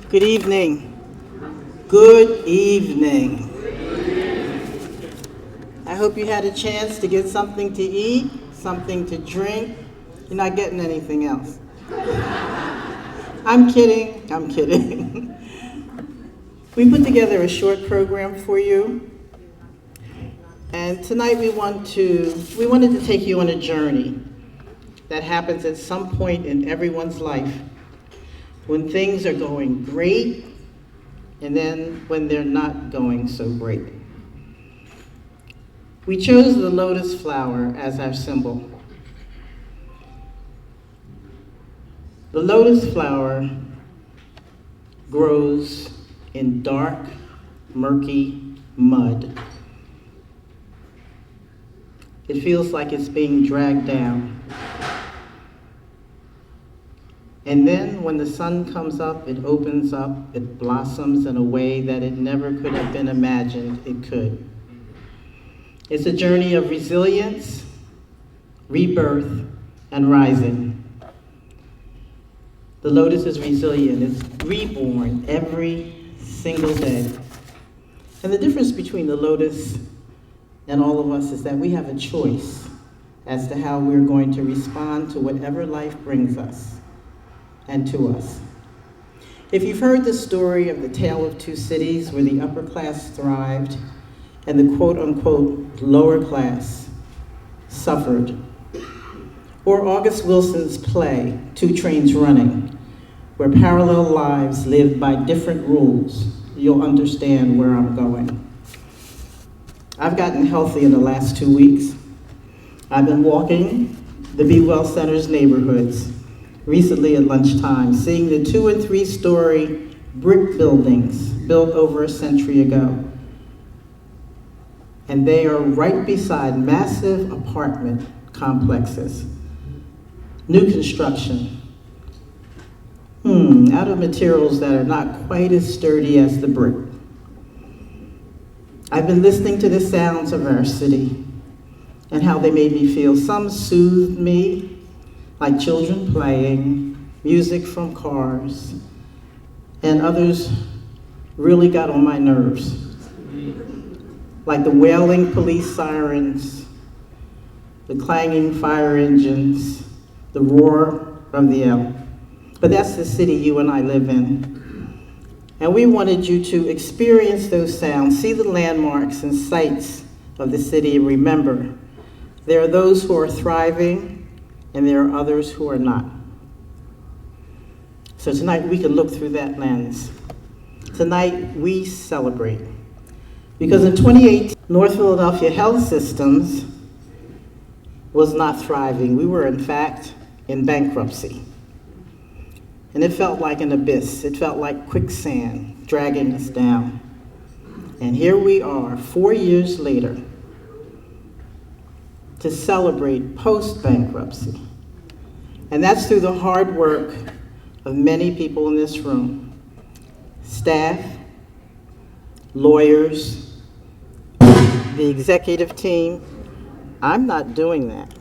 Good evening. Good evening. I hope you had a chance to get something to eat, something to drink. You're not getting anything else. I'm kidding. I'm kidding. We put together a short program for you. And tonight we wanted to take you on a journey that happens at some point in everyone's life when things are going great and then when they're not going so great. We chose the lotus flower as our symbol. The lotus flower grows in dark, murky mud. It feels like it's being dragged down. And then when the sun comes up, it opens up, it blossoms in a way that it never could have been imagined it could. It's a journey of resilience, rebirth, and rising. The lotus is resilient. It's reborn every single day. And the difference between the lotus and all of us is that we have a choice as to how we're going to respond to whatever life brings us and to us. If you've heard the story of the Tale of Two Cities, where the upper class thrived and the quote-unquote lower class suffered, or August Wilson's play, Two Trains Running, where parallel lives lived by different rules, you'll understand where I'm going. I've gotten healthy in the last 2 weeks. I've been walking the Be Well Center's neighborhoods, recently at lunchtime, seeing the 2- and 3-story brick buildings built over a century ago. And they are right beside massive apartment complexes. New construction. Out of materials that are not quite as sturdy as the brick. I've been listening to the sounds of our city and how they made me feel. Some soothed me, like children playing, music from cars, and others really got on my nerves, like the wailing police sirens, the clanging fire engines, the roar of the L. But that's the city you and I live in. And we wanted you to experience those sounds, see the landmarks and sights of the city, and remember, there are those who are thriving and there are others who are not. So tonight we can look through that lens. Tonight we celebrate. Because in 2018, North Philadelphia Health Systems was not thriving. We were, in fact, in bankruptcy. And it felt like an abyss. It felt like quicksand dragging us down. And here we are, 4 years later, to celebrate post-bankruptcy. And that's through the hard work of many people in this room. Staff, lawyers, the executive team. I'm not doing that.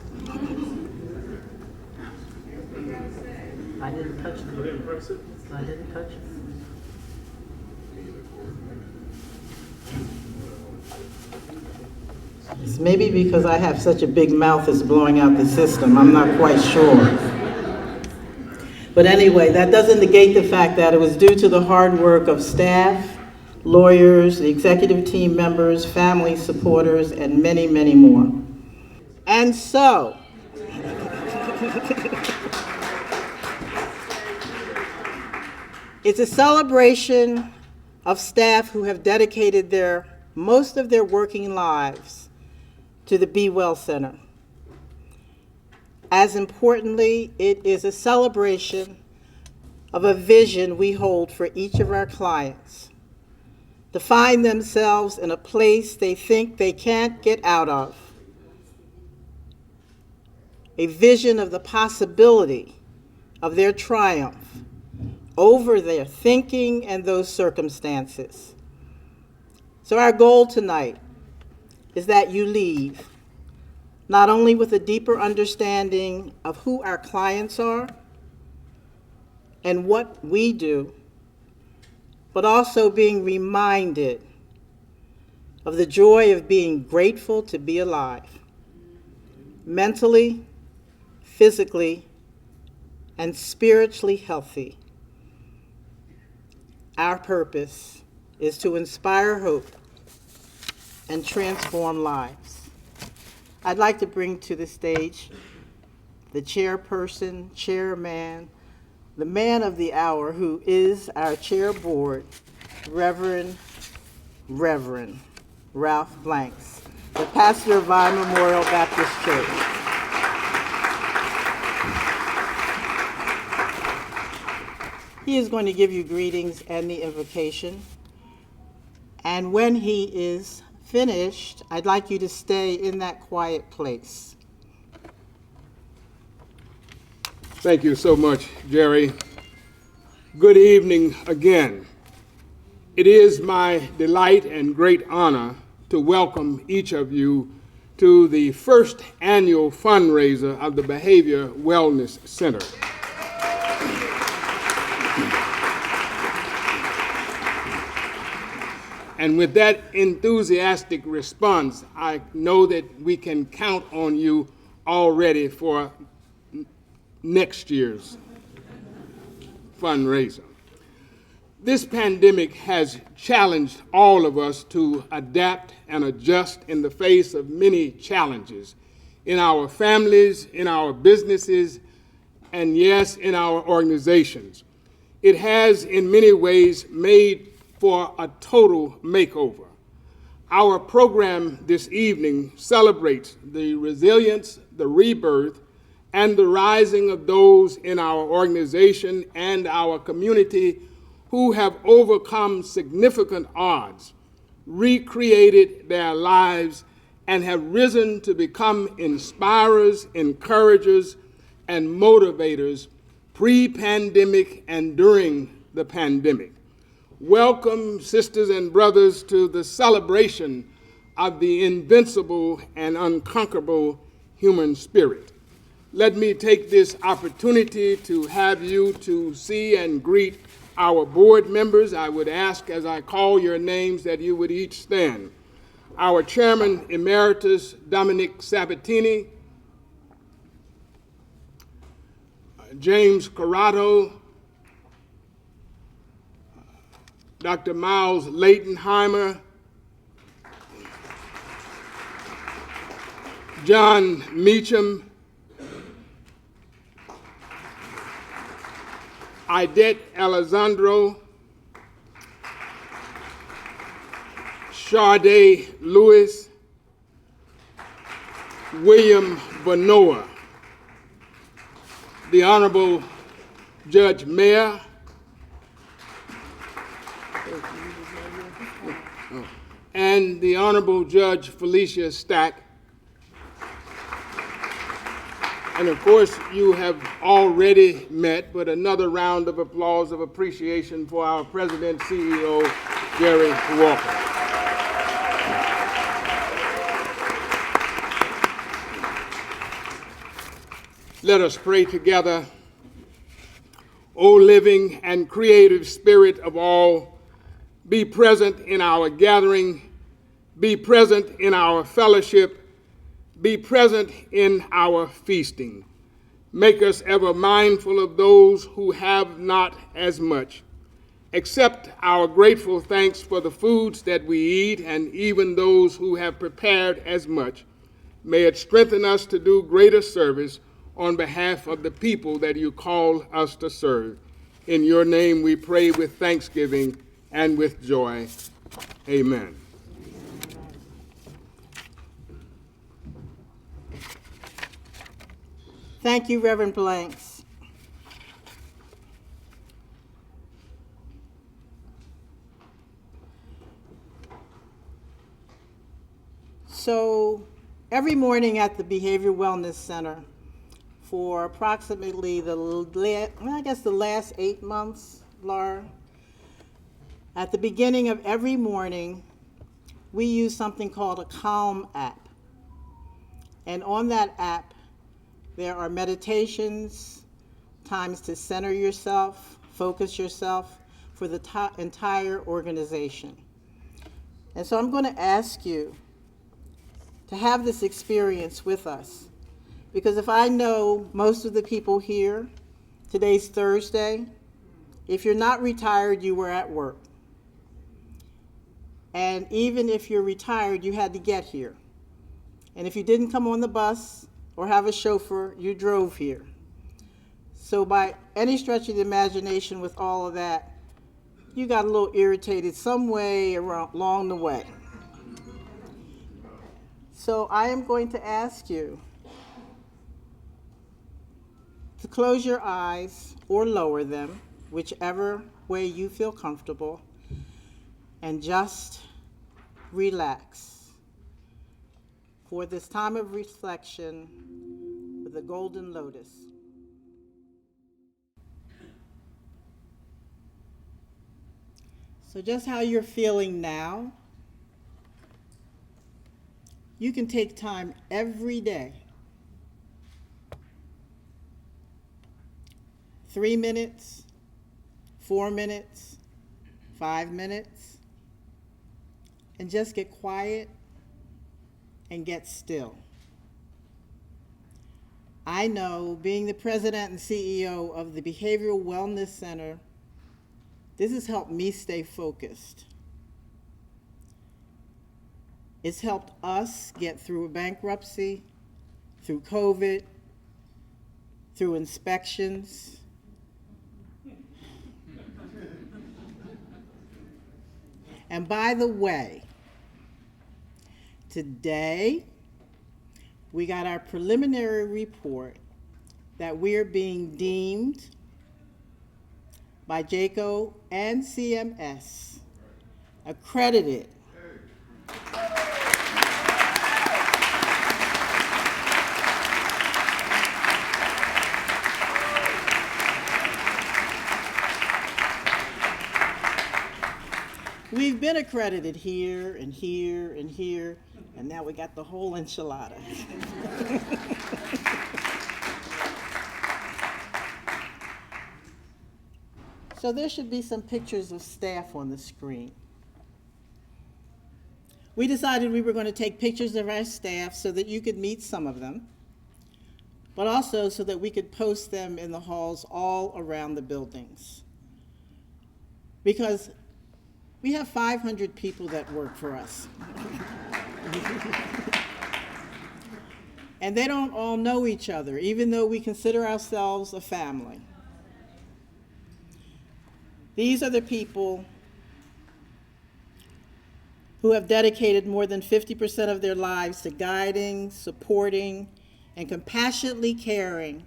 I didn't touch it. I didn't touch it. It's maybe because I have such a big mouth it's blowing out the system. I'm not quite sure. But anyway, that doesn't negate the fact that it was due to the hard work of staff, lawyers, the executive team members, family supporters, and many, many more. And so, it's a celebration of staff who have dedicated most of their working lives to the Be Well Center. As importantly, it is a celebration of a vision we hold for each of our clients to find themselves in a place they think they can't get out of. A vision of the possibility of their triumph over their thinking and those circumstances. So our goal tonight is that you leave not only with a deeper understanding of who our clients are and what we do, but also being reminded of the joy of being grateful to be alive, mentally, physically, and spiritually healthy. Our purpose is to inspire hope and transform lives. I'd like to bring to the stage the chairperson, chairman, the man of the hour, who is our chair board, Reverend Ralph Blanks, the pastor of Vine Memorial Baptist Church. He is going to give you greetings and the invocation. And when he is finished, I'd like you to stay in that quiet place. Thank you so much, Jerry. Good evening again. It is my delight and great honor to welcome each of you to the first annual fundraiser of the Behavior Wellness Center. And with that enthusiastic response, I know that we can count on you already for next year's fundraiser. This pandemic has challenged all of us to adapt and adjust in the face of many challenges in our families, in our businesses, and yes, in our organizations. It has in many ways made for a total makeover. Our program this evening celebrates the resilience, the rebirth, and the rising of those in our organization and our community who have overcome significant odds, recreated their lives, and have risen to become inspirers, encouragers, and motivators pre-pandemic and during the pandemic. Welcome, sisters and brothers, to the celebration of the invincible and unconquerable human spirit. Let me take this opportunity to have you to see and greet our board members. I would ask, as I call your names, that you would each stand. Our Chairman Emeritus, Dominic Sabatini, James Corrado, Dr. Miles Leightonheimer, John Meacham, Idette Alessandro, Sade Lewis, William Bonoa, the Honorable Judge Mayer, and the Honorable Judge Felicia Stack. And of course, you have already met, but another round of applause of appreciation for our President, CEO, Jerry Walker. Let us pray together. O living and creative Spirit of all, be present in our gathering, be present in our fellowship, be present in our feasting. Make us ever mindful of those who have not as much. Accept our grateful thanks for the foods that we eat and even those who have prepared as much. May it strengthen us to do greater service on behalf of the people that you call us to serve. In your name we pray with thanksgiving and with joy. Amen. Thank you, Reverend Blanks. So every morning at the Behavior Wellness Center, for approximately the last 8 months, Laura, at the beginning of every morning, we use something called a Calm app. And on that app, there are meditations, times to center yourself, focus yourself, for the entire organization. And so I'm going to ask you to have this experience with us. Because if I know most of the people here, today's Thursday, if you're not retired, you were at work. And even if you're retired, you had to get here. And if you didn't come on the bus or have a chauffeur, you drove here. So by any stretch of the imagination with all of that, you got a little irritated some way along the way. So I am going to ask you to close your eyes or lower them, whichever way you feel comfortable, and just relax for this time of reflection with the golden lotus. So just how you're feeling now, you can take time every day, 3 minutes, 4 minutes, 5 minutes, and just get quiet and get still. I know, being the president and CEO of the Behavioral Wellness Center, this has helped me stay focused. It's helped us get through a bankruptcy, through COVID, through inspections. And by the way, today we got our preliminary report that we're being deemed by JACO and CMS accredited We've been accredited here and here and here, and now we got the whole enchilada. So there should be some pictures of staff on the screen. We decided we were going to take pictures of our staff so that you could meet some of them, but also so that we could post them in the halls all around the buildings. Because we have 500 people that work for us. And they don't all know each other, even though we consider ourselves a family. These are the people who have dedicated more than 50% of their lives to guiding, supporting, and compassionately caring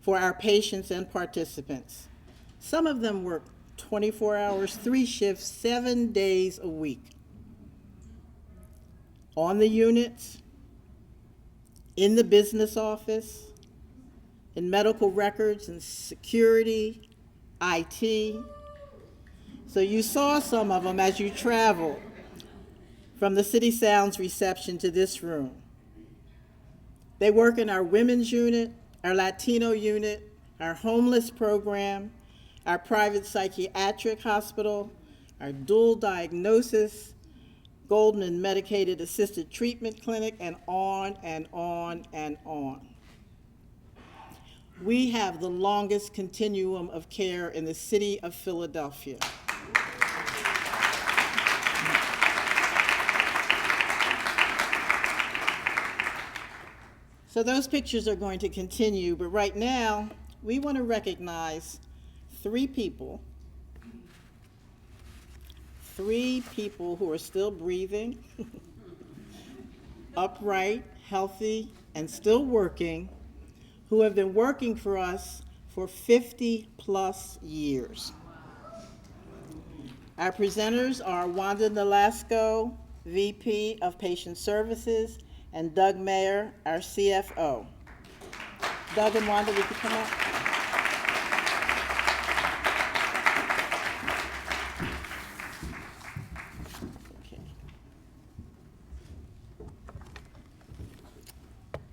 for our patients and participants. Some of them work 24 hours, 3 shifts, 7 days a week. On the units, in the business office, in medical records and security, IT. So you saw some of them as you traveled from the City Sounds reception to this room. They work in our women's unit, our Latino unit, our homeless program, our private psychiatric hospital, our dual diagnosis, golden and medicated assisted treatment clinic, and on and on and on. We have the longest continuum of care in the city of Philadelphia. So those pictures are going to continue, but right now, we want to recognize 3 people who are still breathing, upright, healthy, and still working, who have been working for us for 50 plus years. Our presenters are Wanda Nolasco, VP of Patient Services, and Doug Mayer, our CFO. Doug and Wanda, would you come up? Okay.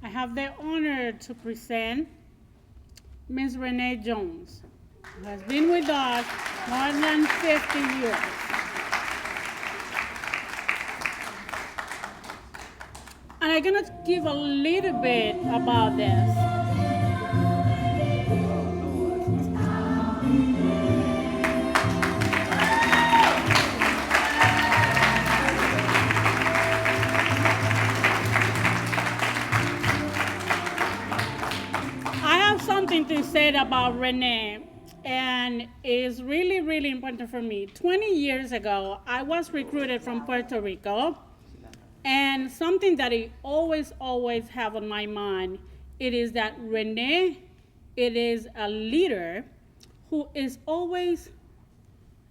I have the honor to present Ms. Renee Jones, who has been with us More than 50 years. And I'm going to give a little bit about this. I have something to say about Renee, and it's really, really important for me. 20 years ago, I was recruited from Puerto Rico, and something that I always, always have on my mind, it is that Renee, it is a leader who is always,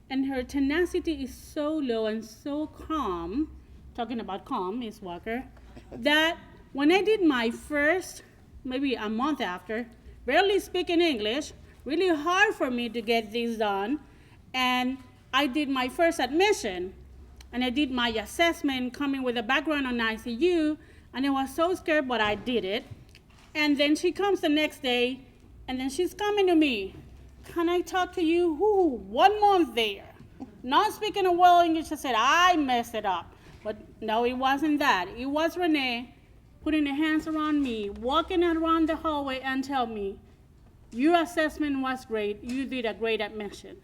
and her tenacity is so low and so calm, talking about calm, Ms. Walker, that when I did my first, maybe a month after, barely speaking English, really hard for me to get this done, and I did my first admission, and I did my assessment coming with a background on ICU, and I was so scared, but I did it. And then she comes the next day, and then she's coming to me. Can I talk to you? Ooh, 1 month there. Not speaking a well English, I said, I messed it up. But no, it wasn't that. It was Renee putting her hands around me, walking around the hallway and tell me, your assessment was great. You did a great admission.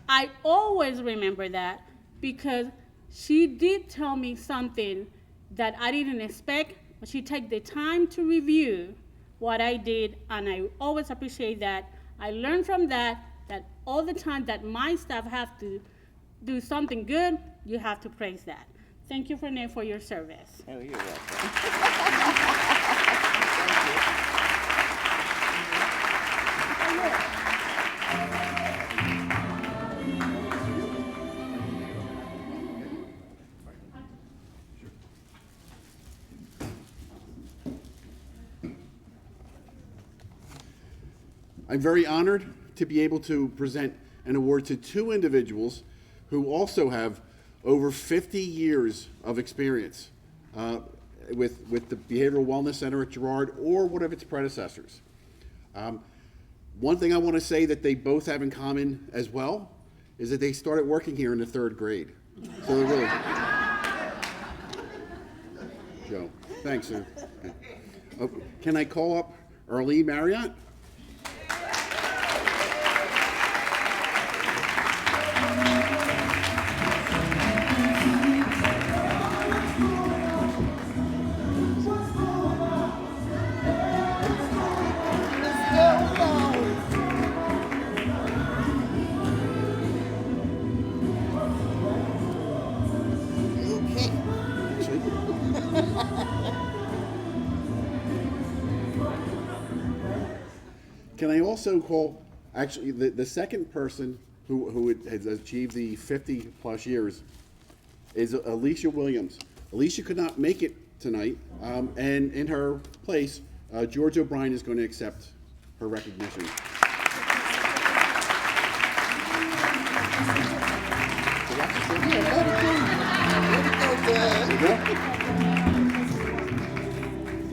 I always remember that because she did tell me something that I didn't expect, but she took the time to review what I did, and I always appreciate that. I learned from that all the time that my staff have to do something good, you have to praise that. Thank you, Renee, for your service. Oh, you're welcome. I'm very honored to be able to present an award to two individuals who also have over 50 years of experience with the Behavioral Wellness Center at Girard or one of its predecessors. One thing I want to say that they both have in common as well is that they started working here in the 3rd grade. So they're really... Joe, thanks, sir. Oh, can I call up Early Marriott? Can I also call, actually, the second person who has achieved the 50-plus years is Alicia Williams. Alicia could not make it tonight, and in her place, George O'Brien is going to accept her recognition.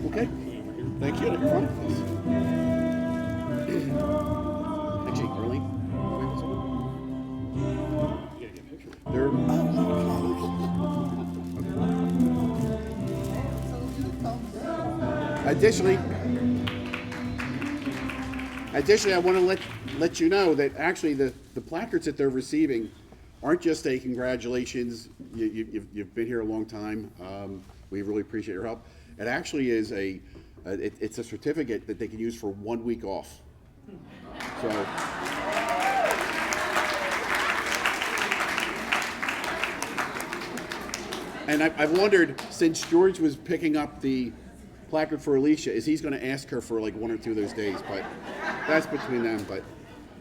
Okay, thank you. Actually, Early, they're, Additionally, I want to let you know that actually the placards that they're receiving aren't just a congratulations, you've been here a long time, we really appreciate your help. It actually is it's a certificate that they can use for 1 week off. So, and I've wondered, since George was picking up the placard for Alicia, is he's going to ask her for like 1 or 2 of those days, but that's between them, but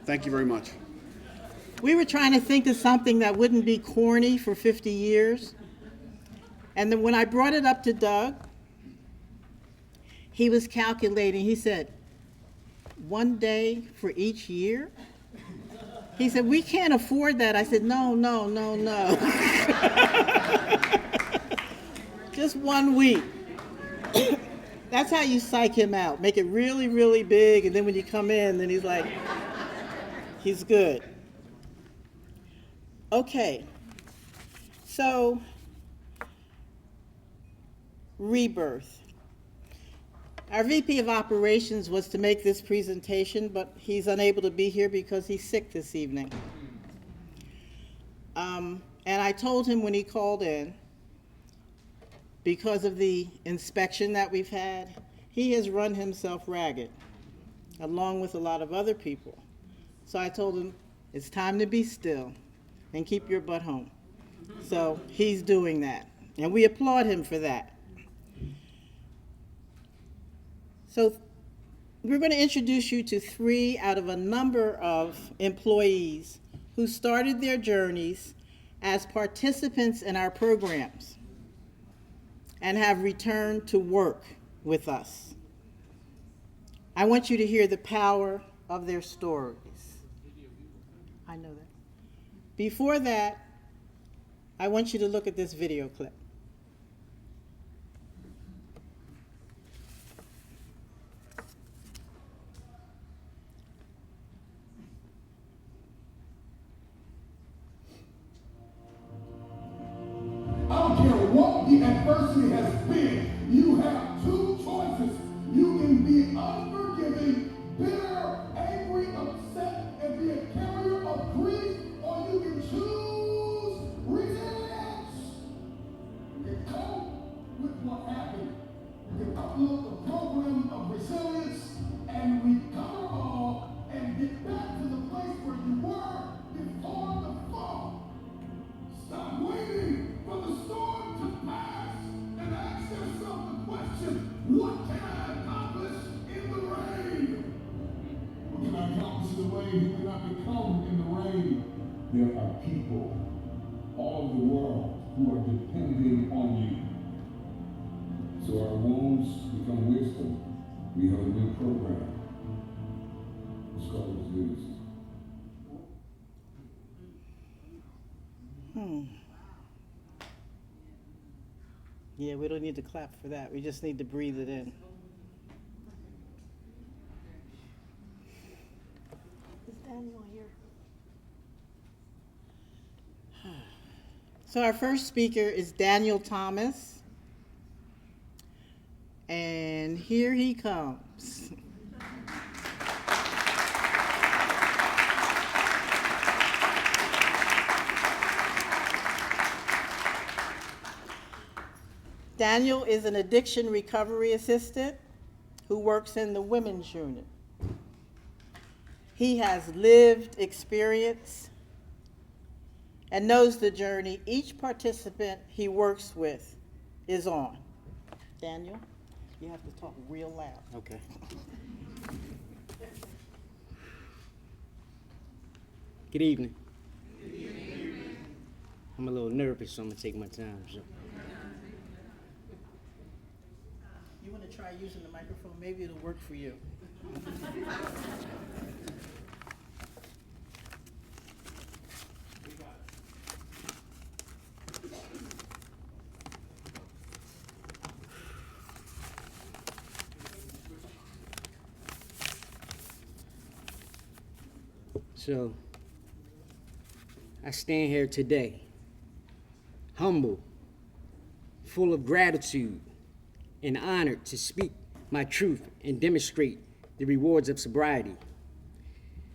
thank you very much. We were trying to think of something that wouldn't be corny for 50 years. And then when I brought it up to Doug, he was calculating. He said, 1 day for each year? He said, we can't afford that. I said, no. Just 1 week. That's how you psych him out. Make it really, really big, and then when you come in, then he's like, he's good. Okay, so rebirth. Our VP of Operations was to make this presentation, but he's unable to be here because he's sick this evening. And I told him when he called in, because of the inspection that we've had, he has run himself ragged, along with a lot of other people. So I told him, it's time to be still and keep your butt home. So he's doing that, and we applaud him for that. So we're going to introduce you to 3 out of a number of employees who started their journeys as participants in our programs and have returned to work with us. I want you to hear the power of their stories. I know that. Before that, I want you to look at this video clip. I don't care what the adversity has been, you have 2 choices. You can be unforgiving, bitter, angry, upset, and be a carrier of grief, or you can choose resilience. You can cope with what happened. You can upload the program of resilience and recover all and get back to the place where you were before the fall. Stop waiting for the storm to pass and ask yourself the question, what can I accomplish in the rain? What can I accomplish in the rain? Who can I become in the rain? There are people all over the world who are depending on you. So our wounds become wisdom. We have a new program. It's called Resilience. Yeah, we don't need to clap for that. We just need to breathe it in. Is Daniel here? So our first speaker is Daniel Thomas. And here he comes. Daniel is an addiction recovery assistant who works in the women's unit. He has lived experience and knows the journey each participant he works with is on. Daniel, you have to talk real loud. Okay. Good evening. Good evening. I'm a little nervous, so I'm gonna take my time. So. You want to try using the microphone? Maybe it'll work for you. So, I stand here today, humble, full of gratitude, and honored to speak my truth and demonstrate the rewards of sobriety.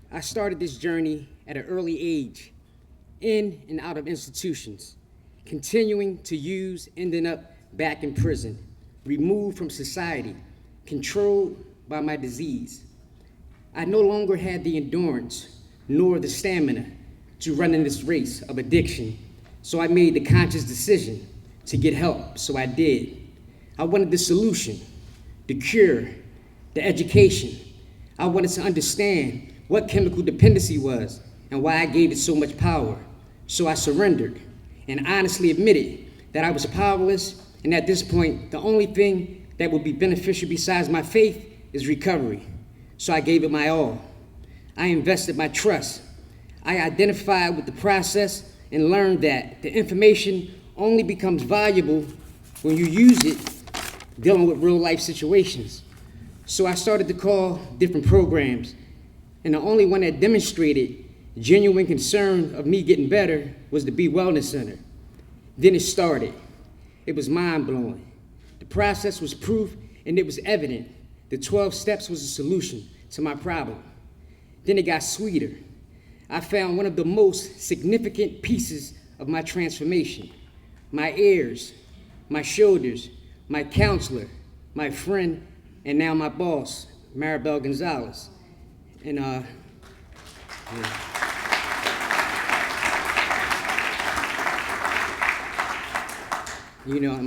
I started this journey at an early age, in and out of institutions, continuing to use, ending up back in prison, removed from society, controlled by my disease. I no longer had the endurance nor the stamina to run in this race of addiction, so I made the conscious decision to get help, so I did. I wanted the solution, the cure, the education. I wanted to understand what chemical dependency was and why I gave it so much power. So I surrendered and honestly admitted that I was powerless, and at this point, the only thing that would be beneficial besides my faith is recovery. So I gave it my all. I invested my trust. I identified with the process and learned that the information only becomes valuable when you use it dealing with real life situations. So I started to call different programs, and the only one that demonstrated Genuine concern of me getting better was the Be Wellness Center. Then it started. It was mind-blowing. The process was proof, and it was evident. The 12 steps was a solution to my problem. Then it got sweeter. I found one of the most significant pieces of my transformation. My ears, my shoulders, my counselor, my friend, and now my boss, Maribel Gonzalez. And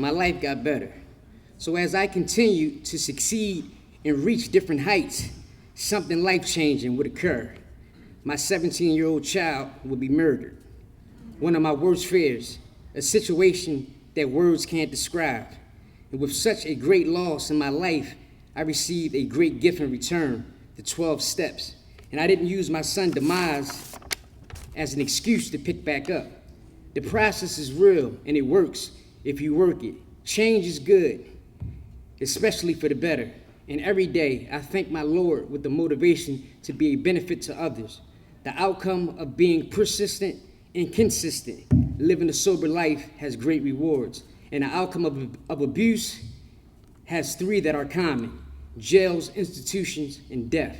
my life got better. So as I continued to succeed and reach different heights, something life-changing would occur. My 17-year-old child would be murdered. One of my worst fears, a situation that words can't describe. And with such a great loss in my life, I received a great gift in return, the 12 steps. And I didn't use my son's demise as an excuse to pick back up. The process is real, and it works if you work it. Change is good, especially for the better. And every day, I thank my Lord with the motivation to be a benefit to others. The outcome of being persistent and consistent, living a sober life has great rewards. And the outcome of abuse has 3 that are common: jails, institutions, and death.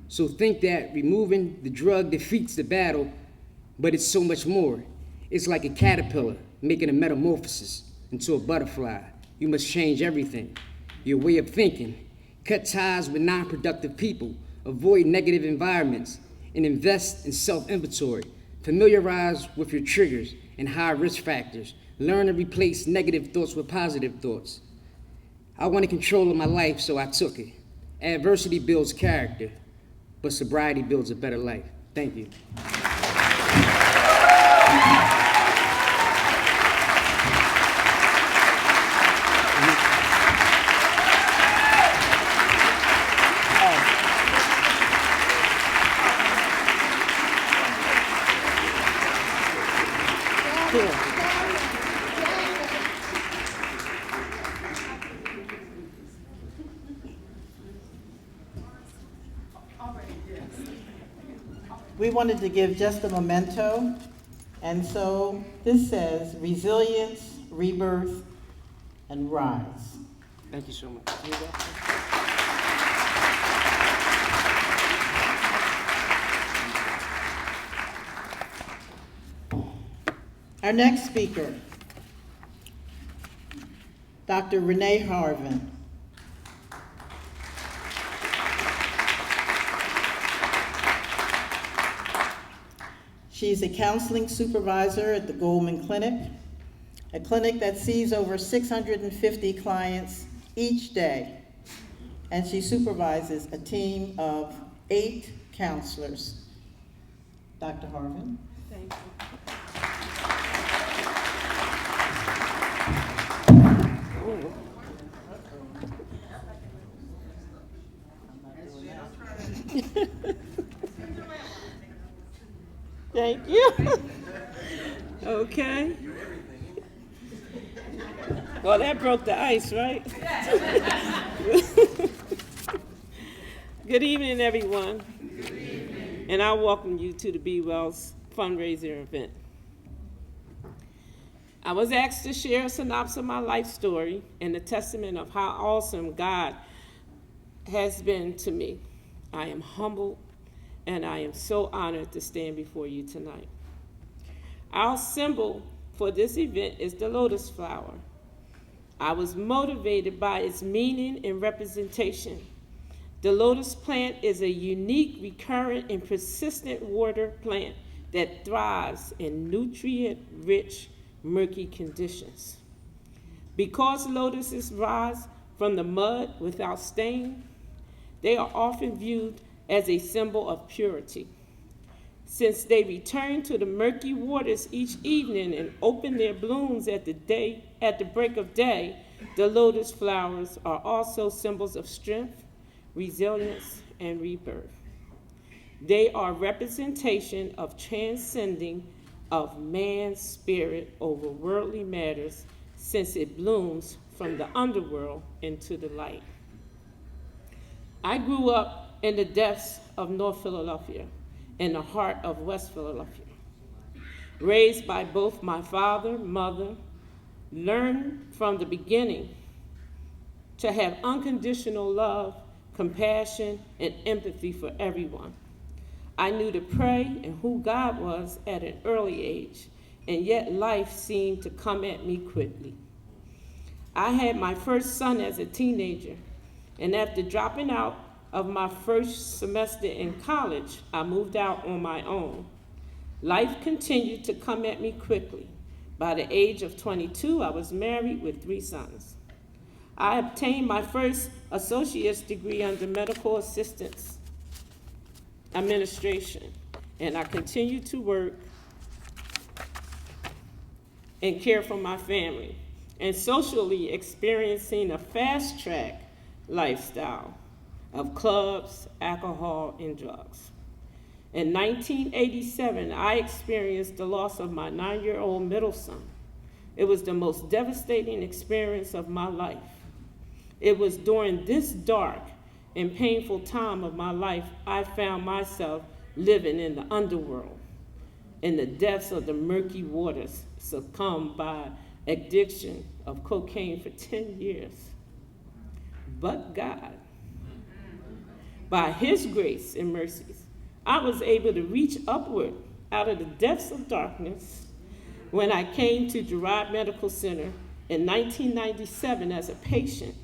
So think that removing the drug defeats the battle, but it's so much more. It's like a caterpillar making a metamorphosis into a butterfly. You must change everything. Your way of thinking. Cut ties with non-productive people. Avoid negative environments. And invest in self-inventory. Familiarize with your triggers and high risk factors. Learn to replace negative thoughts with positive thoughts. I wanted control of my life, so I took it. Adversity builds character, but sobriety builds a better life. Thank you. We wanted to give just a memento, and so this says resilience, rebirth, and rise. Thank you so much. Our next speaker, Dr. Renee Harvin. She's a counseling supervisor at the Goldman Clinic, a clinic that sees over 650 clients each day, and she supervises a team of 8 counselors. Dr. Harvin. Thank you. Thank you. Okay. Well, that broke the ice, right? Good evening, everyone. Good evening. And I welcome you to the Be Well's fundraiser event. I was asked to share a synopsis of my life story and a testament of how awesome God has been to me. I am humbled, and I am so honored to stand before you tonight. Our symbol for this event is the lotus flower. I was motivated by its meaning and representation. The lotus plant is a unique, recurrent, and persistent water plant that thrives in nutrient-rich, murky conditions. Because lotuses rise from the mud without stain, they are often viewed as a symbol of purity. Since they return to the murky waters each evening and open their blooms at the break of day, the lotus flowers are also symbols of strength, resilience, and rebirth. They are representation of transcending of man's spirit over worldly matters, since it blooms from the underworld into the light. I grew up in the depths of North Philadelphia in the heart of West Philadelphia. Raised by both my father, mother, learned from the beginning to have unconditional love, compassion, and empathy for everyone. I knew to pray and who God was at an early age, and yet life seemed to come at me quickly. I had my first son as a teenager, and after dropping out of my first semester in college, I moved out on my own. Life continued to come at me quickly. By the age of 22, I was married with 3 sons. I obtained my first associate's degree under medical assistance administration, and I continued to work and care for my family, and socially experiencing a fast-track lifestyle of clubs, alcohol, and drugs. In 1987, I experienced the loss of my 9-year-old middle son. It was the most devastating experience of my life. It was during this dark and painful time of my life I found myself living in the underworld, in the depths of the murky waters, succumbed by addiction of cocaine for 10 years. But God, by His grace and mercies, I was able to reach upward out of the depths of darkness when I came to Girard Medical Center in 1997 as a patient.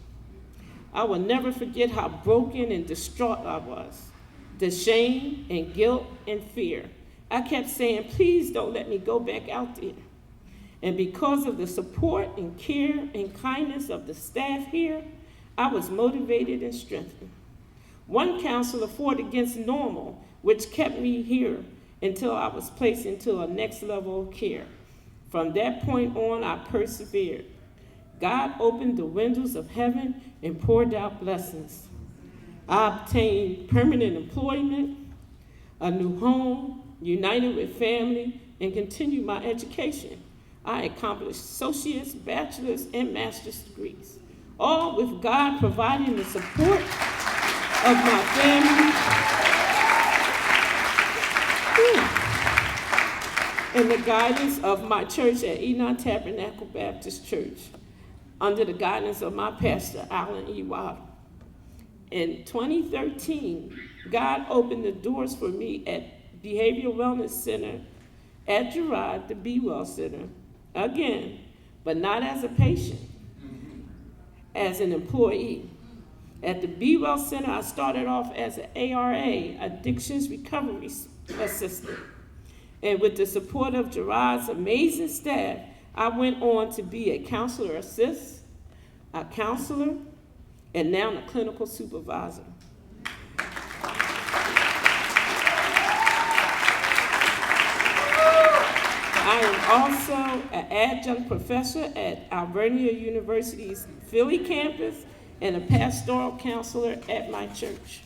I will never forget how broken and distraught I was. The shame and guilt and fear. I kept saying, please don't let me go back out there. And because of the support and care and kindness of the staff here, I was motivated and strengthened. One counselor fought against normal, which kept me here until I was placed into a next level of care. From that point on, I persevered. God opened the windows of heaven and poured out blessings. I obtained permanent employment, a new home, united with family, and continued my education. I accomplished associate's, bachelor's, and master's degrees, all with God providing the support of my family and the guidance of my church at Enoch Tabernacle Baptist Church, under the guidance of my pastor, Alan E. Waddle. In 2013, God opened the doors for me at Behavioral Wellness Center at Girard, the Be Well Center, again, but not as a patient, as an employee. At the Be Well Center, I started off as an ARA, Addictions Recovery Assistant. And with the support of Girard's amazing staff, I went on to be a counselor assist, a counselor, and now a clinical supervisor. I am also an adjunct professor at Alvernia University's Philly campus and a pastoral counselor at my church.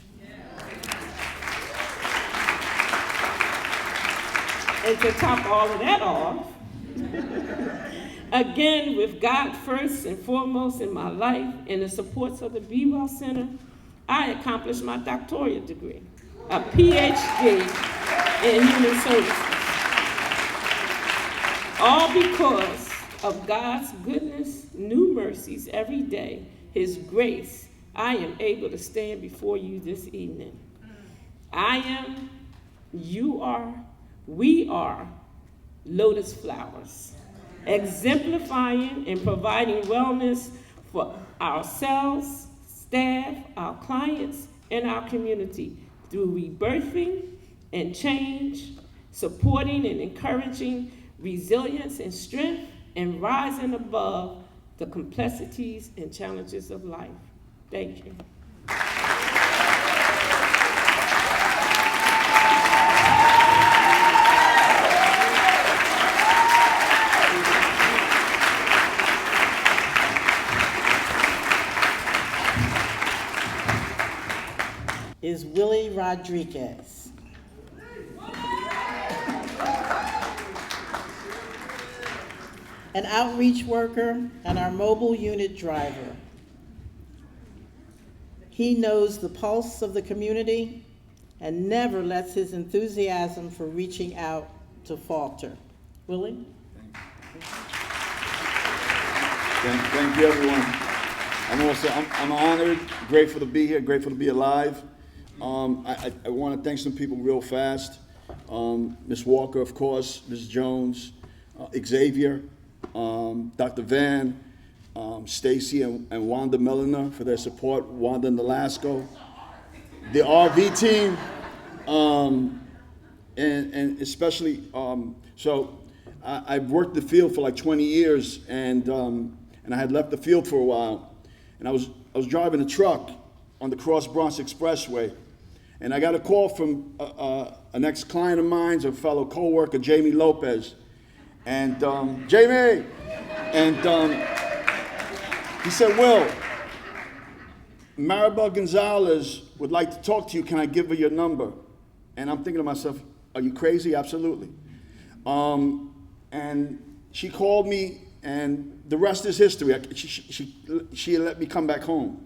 And to top all of that off, again, with God first and foremost in my life and the supports of the Be Well Center, I accomplished my doctorate degree, a PhD in human services. All because of God's goodness, new mercies every day, His grace, I am able to stand before you this evening. I am, you are, we are lotus flowers, exemplifying and providing wellness for ourselves, staff, our clients, and our community through rebirthing and change, supporting and encouraging resilience and strength, and rising above the complexities and challenges of life. Thank you. Is Willie Rodriguez. An outreach worker and our mobile unit driver. He knows the pulse of the community and never lets his enthusiasm for reaching out to falter. Willie? Thank you, everyone. I'm honored, grateful to be here, grateful to be alive. I want to thank some people real fast. Ms. Walker, of course, Ms. Jones, Xavier, Dr. Van, Stacy and Wanda Milliner for their support, Wanda Nolasco, the RV team, and especially, I've worked the field for like 20 years, and I had left the field for a while, and I was driving a truck on the Cross Bronx Expressway, and I got a call from an ex-client of mine, a fellow co-worker, Jamie Lopez, and Jamie, and he said, Will, Maribel Gonzalez would like to talk to you. Can I give her your number? And I'm thinking to myself, are you crazy? Absolutely. And she called me, and the rest is history. She let me come back home.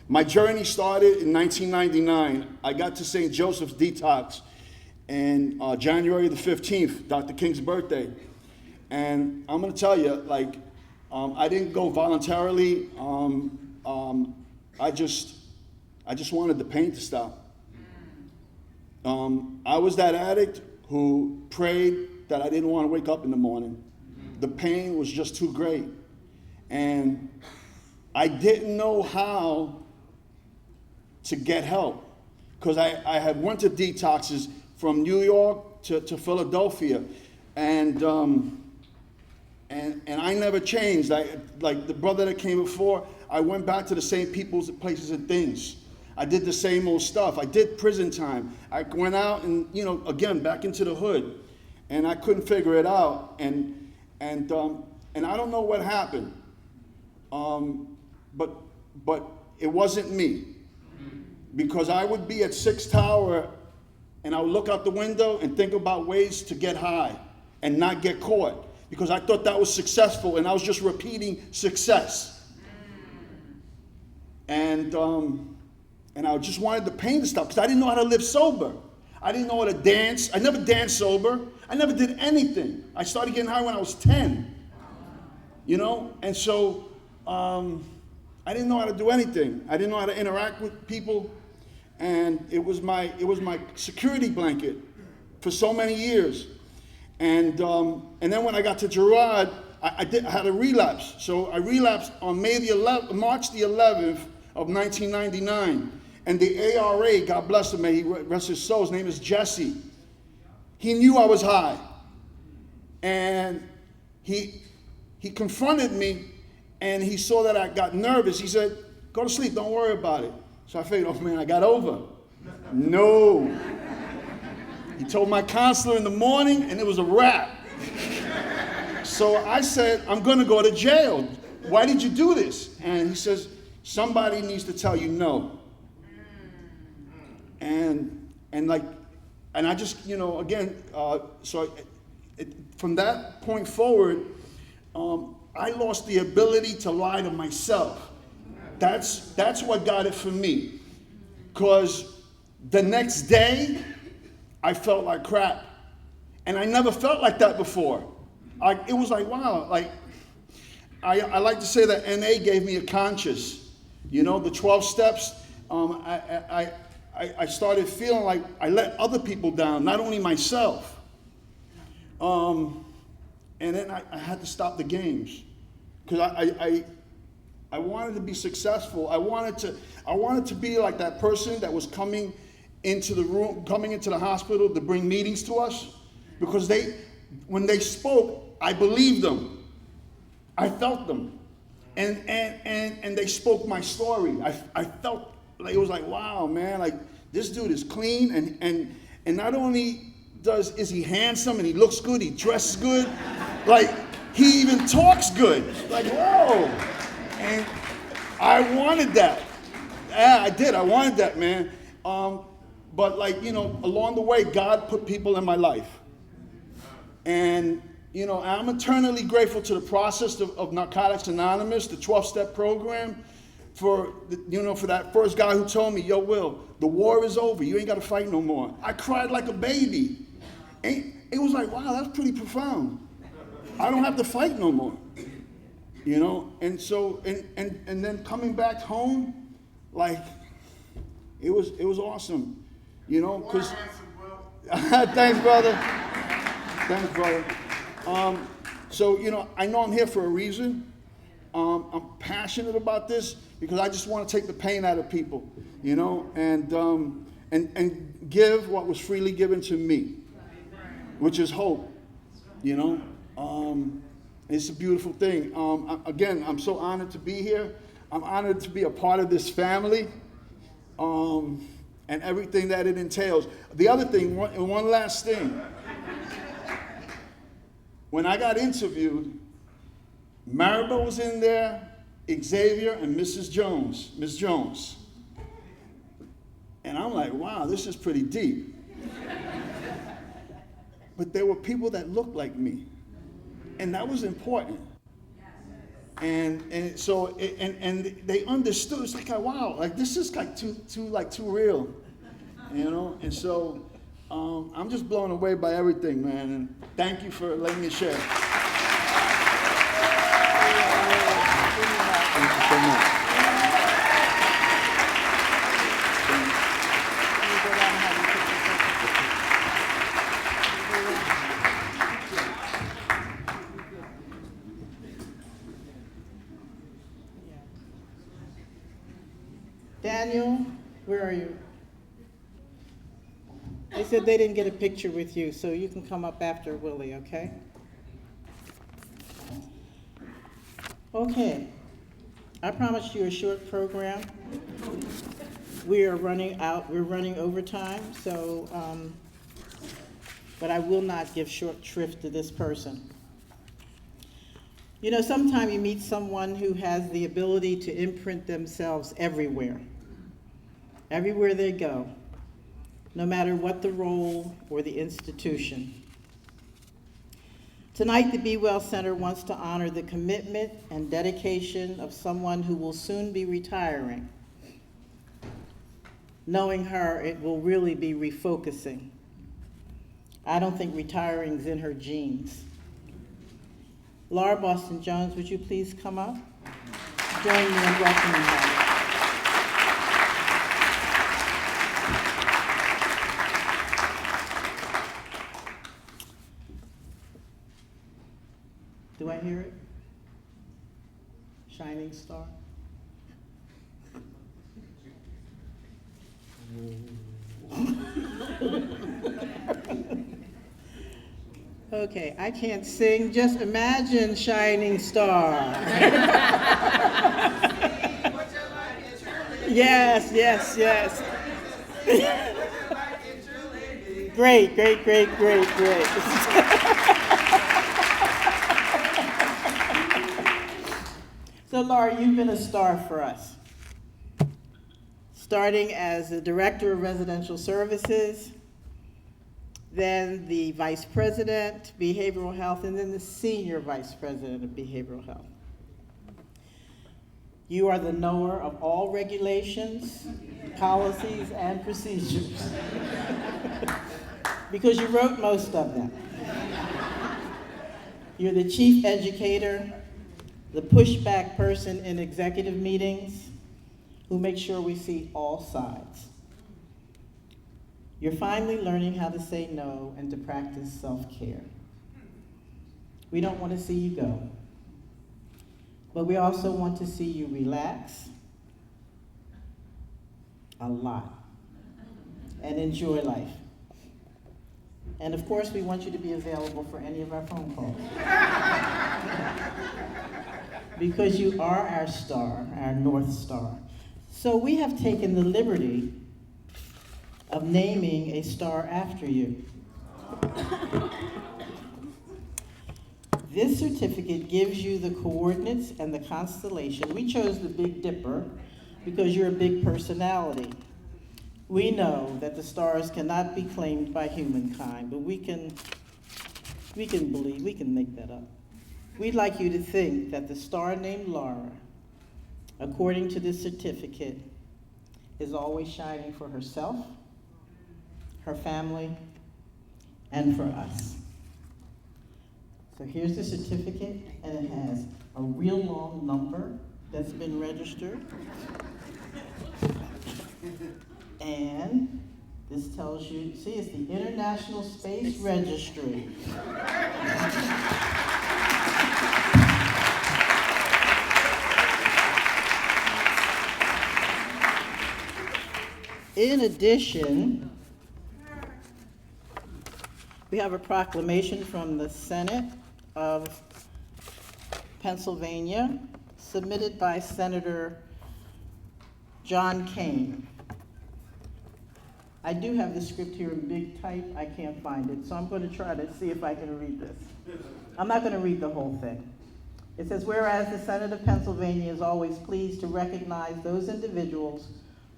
My journey started in 1999. I got to St. Joseph's Detox in January the 15th, Dr. King's birthday. And I'm gonna tell you, like, I didn't go voluntarily. I just wanted the pain to stop. I was that addict who prayed that I didn't want to wake up in the morning. The pain was just too great. And I didn't know how to get help, because I had went to detoxes from New York to Philadelphia, and I never changed. Like the brother that came before, I went back to the same people's places and things. I did the same old stuff. I did prison time. I went out and, again, back into the hood, and I couldn't figure it out. And I don't know what happened, but it wasn't me, because I would be at Sixth Tower, and I would look out the window and think about ways to get high and not get caught, because I thought that was successful, and I was just repeating success. And I just wanted the pain to stop, because I didn't know how to live sober. I didn't know how to dance. I never danced sober. I never did anything. I started getting high when I was 10, And so I didn't know how to do anything. I didn't know how to interact with people, and it was my security blanket for so many years. And then when I got to Girard, I had a relapse. So I relapsed on March the 11th of 1999. And the ARA, God bless him, may he rest his soul, his name is Jesse. He knew I was high. And he confronted me, and he saw that I got nervous. He said, go to sleep, don't worry about it. So I figured, oh man, I got over. No. He told my counselor in the morning, and it was a wrap. So I said, I'm gonna go to jail. Why did you do this? And he says, somebody needs to tell you no. And I just, from that point forward, I lost the ability to lie to myself. That's what got it for me. Because the next day, I felt like crap. And I never felt like that before. It was like, wow, I like to say that NA gave me a conscience. The 12 steps, I started feeling like I let other people down, not only myself. And then I had to stop the games, because I wanted to be successful. I wanted to be like that person that was coming into the hospital to bring meetings to us, because when they spoke, I believed them. I felt them. And they spoke my story. I felt like, it was like, wow, man, like this dude is clean, and not only is he handsome and he looks good, he dresses good, like he even talks good. Like, whoa. And I wanted that. Yeah, I did. I wanted that, man. But along the way, God put people in my life. And I'm eternally grateful to the process of Narcotics Anonymous, the 12-step program, for that first guy who told me, yo, Will, the war is over. You ain't got to fight no more. I cried like a baby. And it was like, wow, that's pretty profound. I don't have to fight no more. And so, and then coming back home, like, it was awesome, because, thanks, brother. Thanks, brother. So, I know I'm here for a reason. I'm passionate about this because I just want to take the pain out of people, and give what was freely given to me, which is hope, It's a beautiful thing. Again, I'm so honored to be here. I'm honored to be a part of this family, and everything that it entails. The other thing, one last thing. When I got interviewed, Maribel was in there, Xavier, and Miss Jones. And I'm like, wow, this is pretty deep. But there were people that looked like me. And that was important. And so they understood. It's like, wow, like this is like too real, And so I'm just blown away by everything, man. And thank you for letting me share. Thank you so much. Daniel, where are you? They said they didn't get a picture with you, so you can come up after Willie, okay? Okay. I promised you a short program. We're running overtime, so, but I will not give short shrift to this person. Sometimes you meet someone who has the ability to imprint themselves everywhere they go, no matter what the role or the institution. Tonight, the Be Well Center wants to honor the commitment and dedication of someone who will soon be retiring. Knowing her, it will really be refocusing. I don't think retiring's in her genes. Laura Boston Jones, would you please come up? Join me in welcoming her. Do I hear it? Shining star? Okay, I can't sing. Just imagine shining star. Yes. Great. So, Laura, you've been a star for us. Starting as the Director of Residential Services, then the Vice President, Behavioral Health, and then the Senior Vice President of Behavioral Health. You are the knower of all regulations, policies, and procedures, because you wrote most of them. You're the chief educator, the pushback person in executive meetings, who makes sure we see all sides. You're finally learning how to say no and to practice self-care. We don't want to see you go, but we also want to see you relax a lot and enjoy life. And of course, we want you to be available for any of our phone calls. Because you are our star, our North Star. So we have taken the liberty of naming a star after you. This certificate gives you the coordinates and the constellation. We chose the Big Dipper because you're a big personality. We know that the stars cannot be claimed by humankind, but we can make that up. We'd like you to think that the star named Laura, according to this certificate, is always shining for herself, her family, and for us. So here's the certificate, and it has a real long number that's been registered. And this tells you, see, it's the International Space Registry. In addition, we have a proclamation from the Senate of Pennsylvania, submitted by Senator John Kane. I do have the script here in big type. I can't find it, so I'm going to try to see if I can read this. I'm not going to read the whole thing. It says, whereas the Senate of Pennsylvania is always pleased to recognize those individuals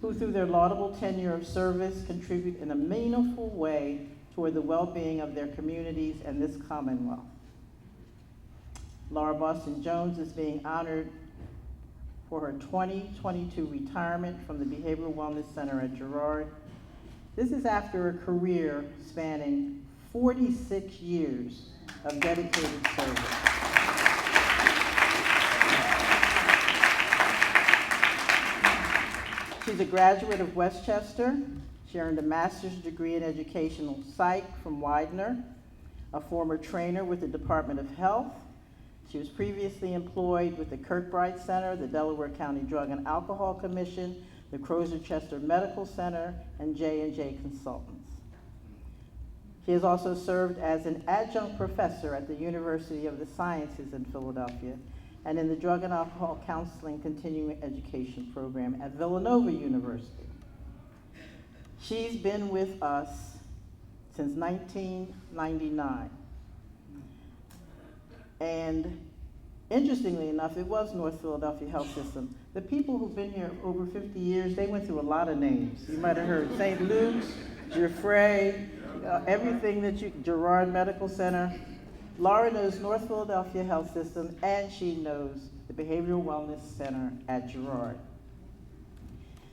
who, through their laudable tenure of service, contribute in a meaningful way toward the well-being of their communities and this Commonwealth. Laura Boston Jones is being honored for her 2022 retirement from the Behavioral Wellness Center at Girard. This is after a career spanning 46 years of dedicated service. She's a graduate of Westchester. She earned a master's degree in educational psych from Widener, a former trainer with the Department of Health. She was previously employed with the Kirkbride Center, the Delaware County Drug and Alcohol Commission, the Crozer-Chester Medical Center, and J&J Consultants. She has also served as an adjunct professor at the University of the Sciences in Philadelphia and in the Drug and Alcohol Counseling Continuing Education Program at Villanova University. She's been with us since 1999. And interestingly enough, it was North Philadelphia Health System. The people who've been here over 50 years, they went through a lot of names. You might have heard St. Luke's, Giuffre, everything that you, Girard Medical Center. Laura knows North Philadelphia Health System, and she knows the Behavioral Wellness Center at Girard.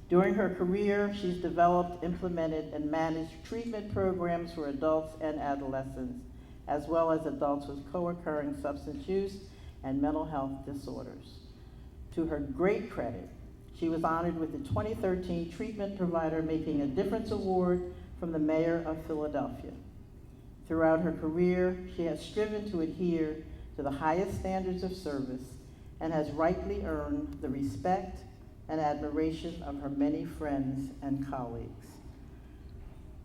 During her career, she's developed, implemented, and managed treatment programs for adults and adolescents, as well as adults with co-occurring substance use and mental health disorders. To her great credit, she was honored with the 2013 Treatment Provider Making a Difference Award from the Mayor of Philadelphia. Throughout her career, she has striven to adhere to the highest standards of service and has rightly earned the respect and admiration of her many friends and colleagues.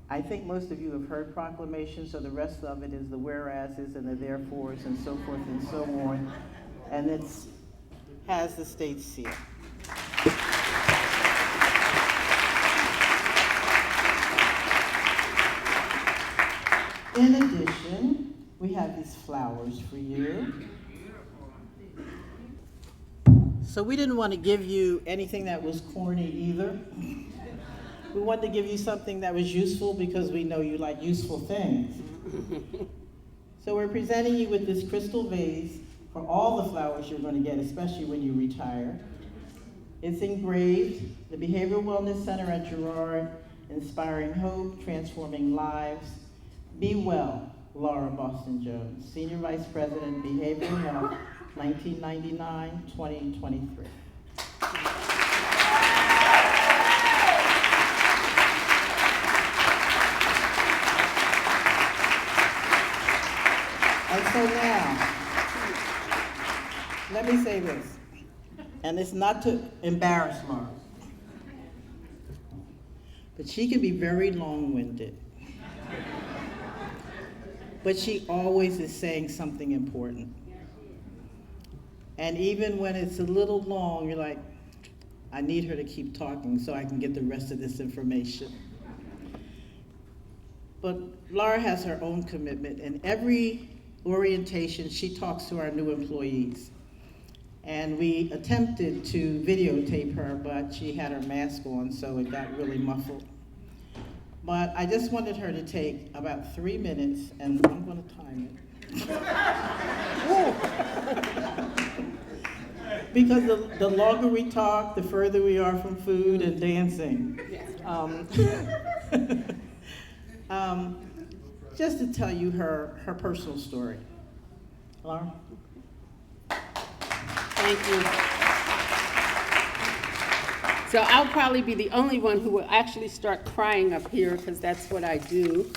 I think most of you have heard proclamations, so the rest of it is the whereases and the therefores and so forth and so on, and it has the state seal. In addition, we have these flowers for you. So we didn't want to give you anything that was corny either. We wanted to give you something that was useful because we know you like useful things. So we're presenting you with this crystal vase for all the flowers you're going to get, especially when you retire. It's engraved, the Behavioral Wellness Center at Girard, inspiring hope, transforming lives. Be well, Laura Boston Jones, Senior Vice President, Behavioral Health, 1999-2023. And so now, let me say this, and it's not to embarrass Laura, but she can be very long-winded. But she always is saying something important. And even when it's a little long, you're like, I need her to keep talking so I can get the rest of this information. But Laura has her own commitment. In every orientation, she talks to our new employees. And we attempted to videotape her, but she had her mask on, so it got really muffled. But I just wanted her to take about 3 minutes, and I'm going to time it. Because the longer we talk, the further we are from food and dancing. Um, just to tell you her personal story. Laura? Thank you. So I'll probably be the only one who will actually start crying up here because that's what I do.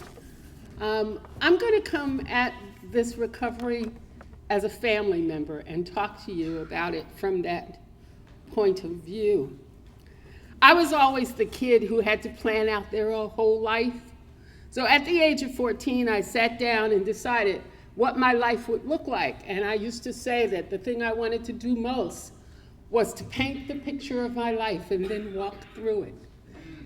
I'm going to come at this recovery as a family member and talk to you about it from that point of view. I was always the kid who had to plan out their whole life. So at the age of 14, I sat down and decided what my life would look like. And I used to say that the thing I wanted to do most was to paint the picture of my life and then walk through it.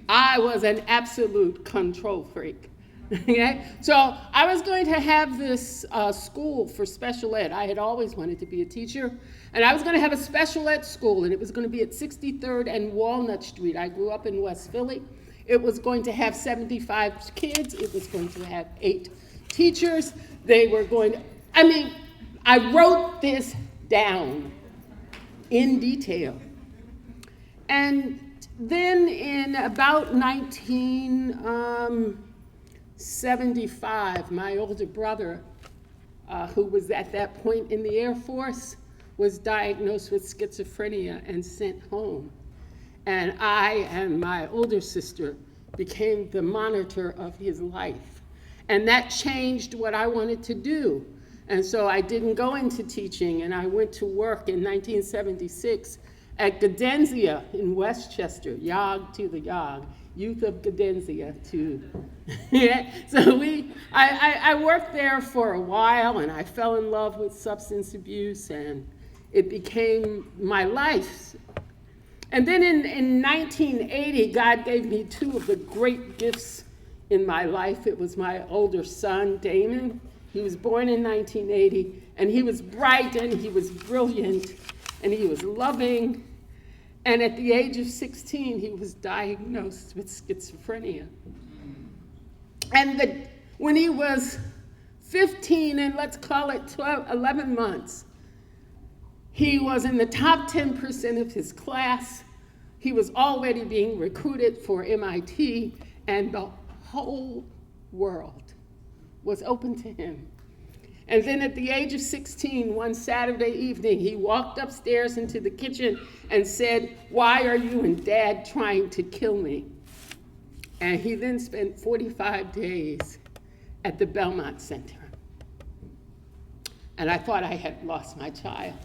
I was an absolute control freak. Okay? So I was going to have this school for special ed. I had always wanted to be a teacher. And I was going to have a special ed school, and it was going to be at 63rd and Walnut Street. I grew up in West Philly. It was going to have 75 kids. It was going to have 8 teachers. They were going to, I wrote this down in detail. And then in about 1975, my older brother, who was at that point in the Air Force, was diagnosed with schizophrenia and sent home. And I and my older sister became the monitor of his life. And that changed what I wanted to do. And so I didn't go into teaching, and I went to work in 1976 at Gadenzia in Westchester, Yog to the Yog, Youth of Gadenzia to, yeah. So I worked there for a while, and I fell in love with substance abuse, and it became my life. And then in 1980, God gave me 2 of the great gifts in my life. It was my older son, Damon. He was born in 1980, and he was bright, and he was brilliant, and he was loving. And at the age of 16, he was diagnosed with schizophrenia. And when he was 15, and let's call it 11 months, he was in the top 10% of his class. He was already being recruited for MIT, and the whole world was open to him. And then at the age of 16, one Saturday evening, he walked upstairs into the kitchen and said, "Why are you and Dad trying to kill me?" And he then spent 45 days at the Belmont Center. And I thought I had lost my child.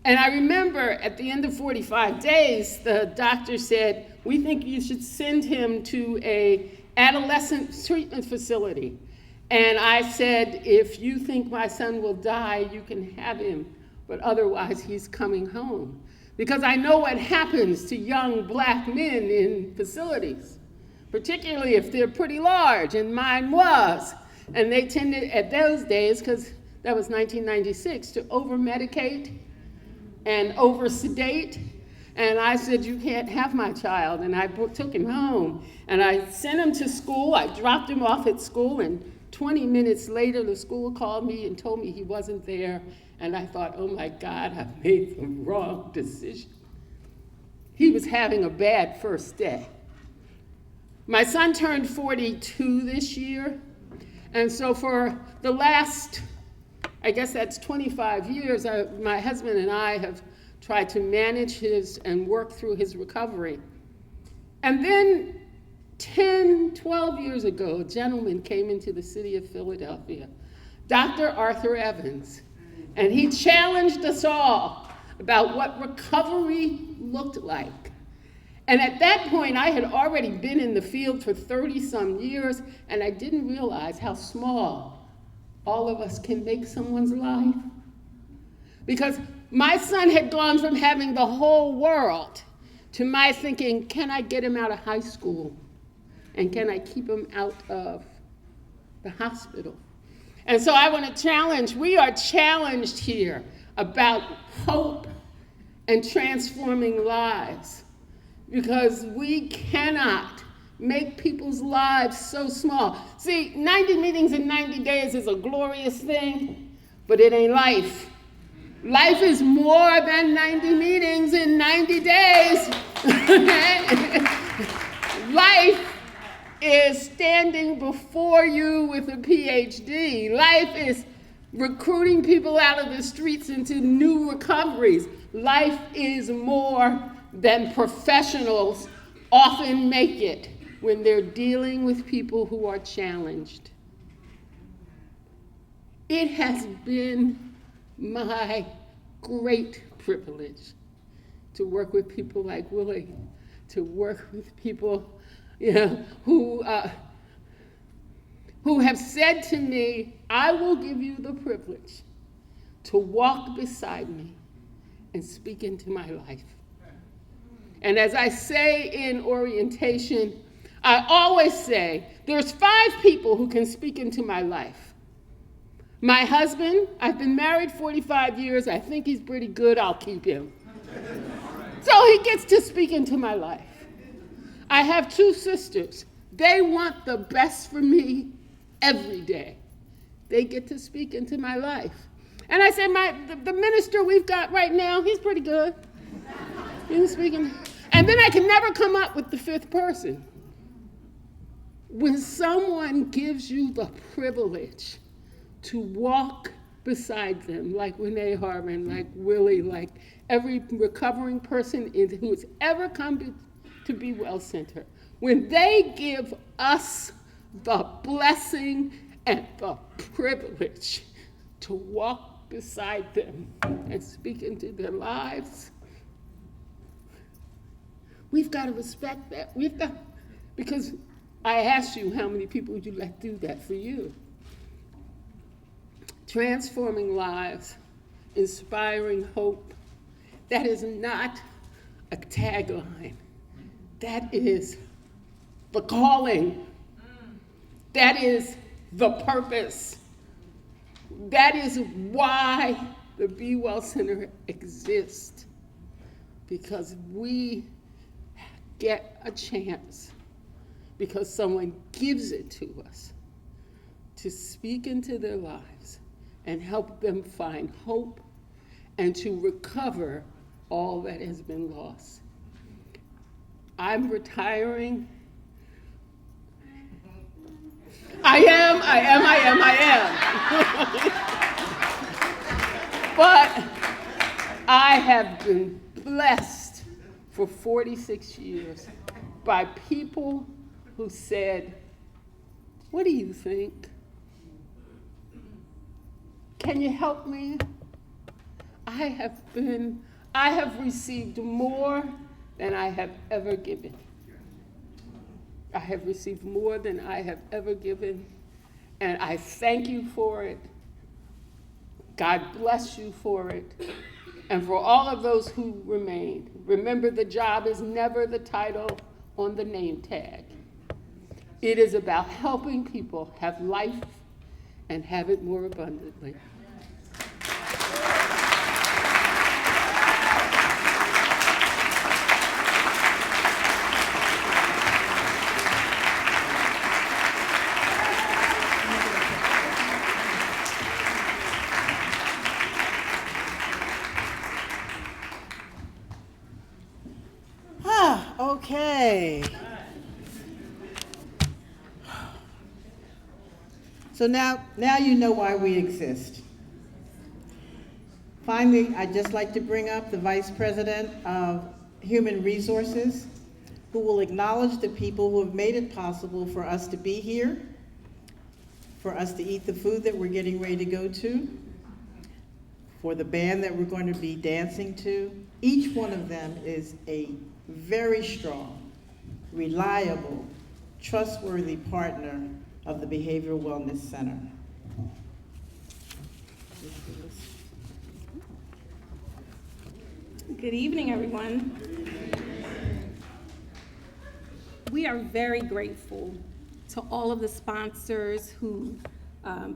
And I remember at the end of 45 days, the doctor said, "We think you should send him to an adolescent treatment facility." And I said, "If you think my son will die, you can have him, but otherwise he's coming home." Because I know what happens to young black men in facilities, particularly if they're pretty large, and mine was. And they tended, at those days, because that was 1996, to over-medicate and over-sedate. And I said, "You can't have my child." And I took him home. And I sent him to school. I dropped him off at school, and 20 minutes later, the school called me and told me he wasn't there. And I thought, oh my God, I've made the wrong decision. He was having a bad first day. My son turned 42 this year. And so for the last, I guess that's 25 years, my husband and I have tried to manage his and work through his recovery. And then 10, 12 years ago, a gentleman came into the city of Philadelphia, Dr. Arthur Evans, and he challenged us all about what recovery looked like. And at that point, I had already been in the field for 30-some years, and I didn't realize how small all of us can make someone's life. Because my son had gone from having the whole world to my thinking, can I get him out of high school? And can I keep him out of the hospital? And so I want to challenge, we are challenged here about hope and transforming lives, because we cannot make people's lives so small. See, 90 meetings in 90 days is a glorious thing, but it ain't life. Life is more than 90 meetings in 90 days. Life is standing before you with a PhD. Life is recruiting people out of the streets into new recoveries. Life is more than professionals often make it when they're dealing with people who are challenged. It has been my great privilege to work with people like Willie, to work with people, who have said to me, I will give you the privilege to walk beside me and speak into my life. And as I say in orientation, I always say, there's 5 people who can speak into my life. My husband, I've been married 45 years. I think he's pretty good. I'll keep him. So he gets to speak into my life. I have 2 sisters. They want the best for me every day. They get to speak into my life. And I say, the minister we've got right now, he's pretty good. He's speaking. And then I can never come up with the 5th person. When someone gives you the privilege to walk beside them, like Renee Harmon, like Willie, like every recovering person who has ever come to Be Well Center, when they give us the blessing and the privilege to walk beside them and speak into their lives, we've got to respect that. Because I asked you how many people would you let do that for you? Transforming lives, inspiring hope. That is not a tagline. That is the calling. That is the purpose. That is why the Be Well Center exists. Because we get a chance, because someone gives it to us, to speak into their lives and help them find hope and to recover all that has been lost. I'm retiring. I am. But I have been blessed for 46 years by people who said, what do you think? Can you help me? I have received more than I have ever given. I have received more than I have ever given, and I thank you for it. God bless you for it. And for all of those who remain, remember, the job is never the title on the name tag. It is about helping people have life and have it more abundantly. Okay. So now you know why we exist. Finally, I'd just like to bring up the Vice President of Human Resources, who will acknowledge the people who have made it possible for us to be here, for us to eat the food that we're getting ready to go to, for the band that we're going to be dancing to. Each one of them is a very strong, reliable, trustworthy partner of the Behavioral Wellness Center. Good evening, everyone. We are very grateful to all of the sponsors who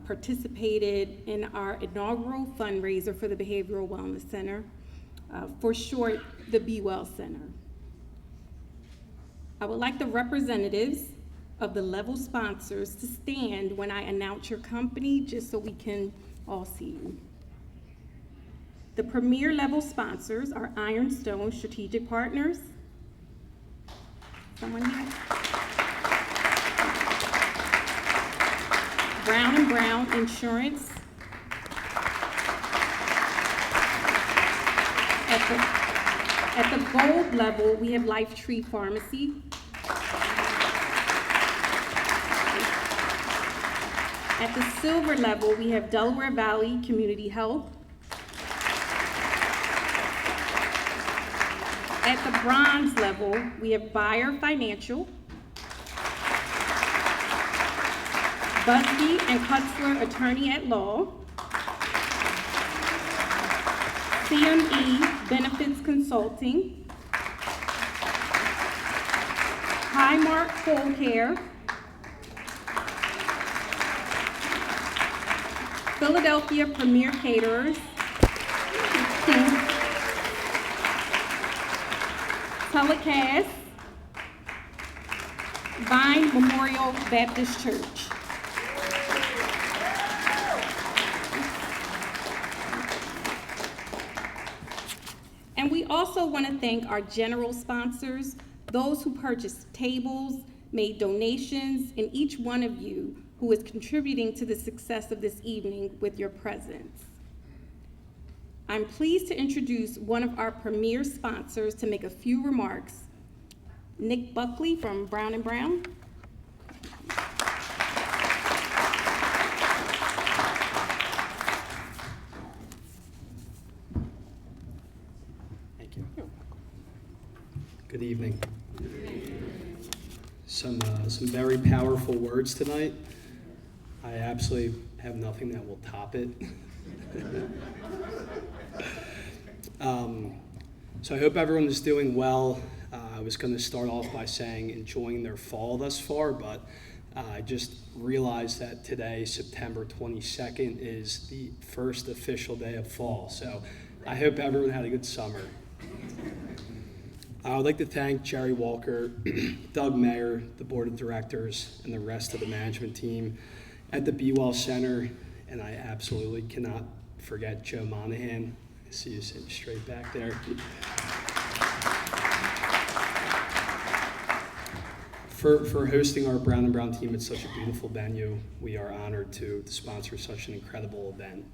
participated in our inaugural fundraiser for the Behavioral Wellness Center, for short, the Be Well Center. I would like the representatives of the level sponsors to stand when I announce your company, just so we can all see you. The premier level sponsors are Ironstone Strategic Partners. Someone here? Brown and Brown Insurance. At the gold level, we have Life Tree Pharmacy. At the silver level, we have Delaware Valley Community Health. At the bronze level, we have Buyer Financial, Busby and Kutzler Attorney at Law, CME Benefits Consulting, Highmark Home Care, Philadelphia Premier Caterers, Telecast, Vine Memorial Baptist Church. And we also want to thank our general sponsors, those who purchased tables, made donations, and each one of you who is contributing to the success of this evening with your presence. I'm pleased to introduce one of our premier sponsors to make a few remarks. Nick Buckley from Brown and Brown. Thank you. Good evening. Some very powerful words tonight. I absolutely have nothing that will top it. So I hope everyone is doing well. I was going to start off by saying enjoying their fall thus far, but I just realized that today, September 22nd, is the first official day of fall. So I hope everyone had a good summer. I would like to thank Jerry Walker, Doug Mayer, the board of directors, and the rest of the management team at the Be Well Center, and I absolutely cannot forget Joe Monahan. I see you sitting straight back there. For hosting our Brown and Brown team at such a beautiful venue. We are honored to sponsor such an incredible event.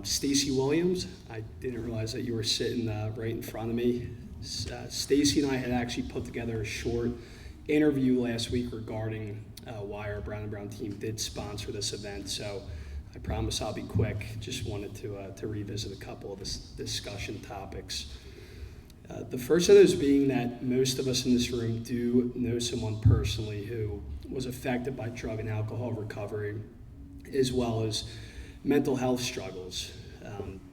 Stacy Williams, I didn't realize that you were sitting right in front of me. Stacy and I had actually put together a short interview last week regarding why our Brown and Brown team did sponsor this event. So I promise I'll be quick. Just wanted to revisit a couple of this discussion topics. The first of those being that most of us in this room do know someone personally who was affected by drug and alcohol recovery, as well as mental health struggles.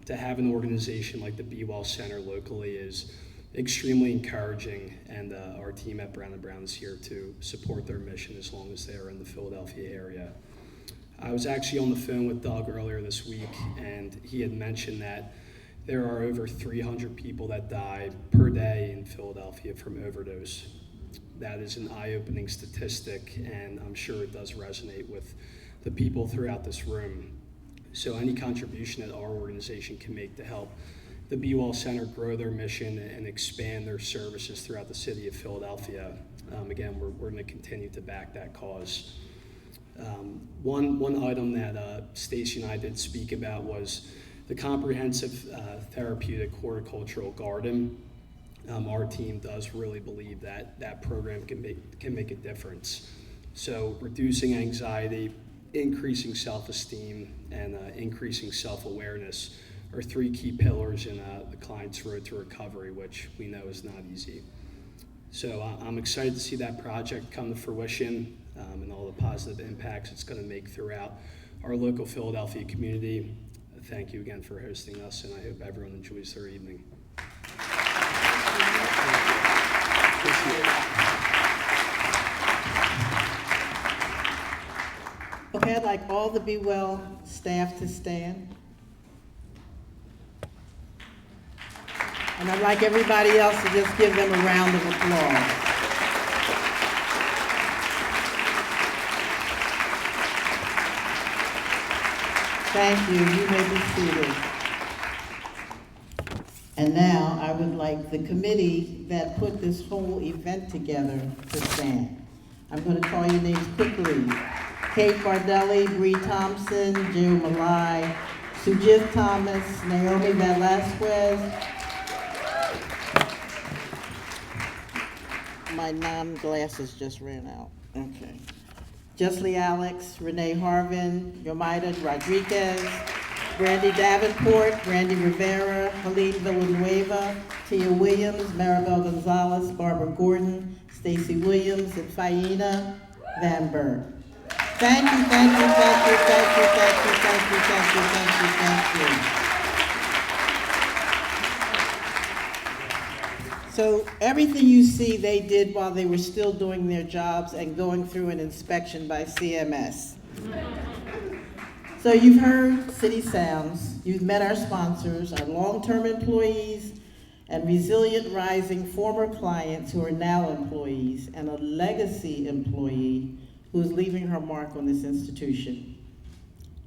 To have an organization like the Be Well Center locally is extremely encouraging, and our team at Brown & Brown is here to support their mission as long as they are in the Philadelphia area. I was actually on the phone with Doug earlier this week, and he had mentioned that there are over 300 people that die per day in Philadelphia from overdose. That is an eye-opening statistic, and I'm sure it does resonate with the people throughout this room. So any contribution that our organization can make to help the Be Well Center grow their mission and expand their services throughout the city of Philadelphia, again, we're going to continue to back that cause. One item that Stacy and I did speak about was the comprehensive therapeutic horticultural garden. Our team does really believe that that program can make a difference. So reducing anxiety, increasing self-esteem, and increasing self-awareness are three key pillars in the client's road to recovery, which we know is not easy. So I'm excited to see that project come to fruition and all the positive impacts it's going to make throughout our local Philadelphia community. Thank you again for hosting us, and I hope everyone enjoys their evening. Okay, I'd like all the Be Well staff to stand. And I'd like everybody else to just give them a round of applause. Thank you. You may be seated. And now I would like the committee that put this whole event together to stand. I'm going to call your names quickly. Kate Bardelli, Bree Thompson, Joe Malai, Sujith Thomas, Naomi Velasquez. My non-glasses just ran out. Okay. Justly Alex, Renee Harvin, Yomaida Rodriguez, Brandy Davenport, Brandy Rivera, Helene Villanueva, Tia Williams, Maribel Gonzalez, Barbara Gordon, Stacy Williams, and Faina Van Berg. Thank you, thank you, thank you, thank you, thank you, thank you, thank you, thank you, thank you. So everything you see they did while they were still doing their jobs and going through an inspection by CMS. So you've heard City Sounds, you've met our sponsors, our long-term employees, and resilient rising former clients who are now employees, and a legacy employee who is leaving her mark on this institution.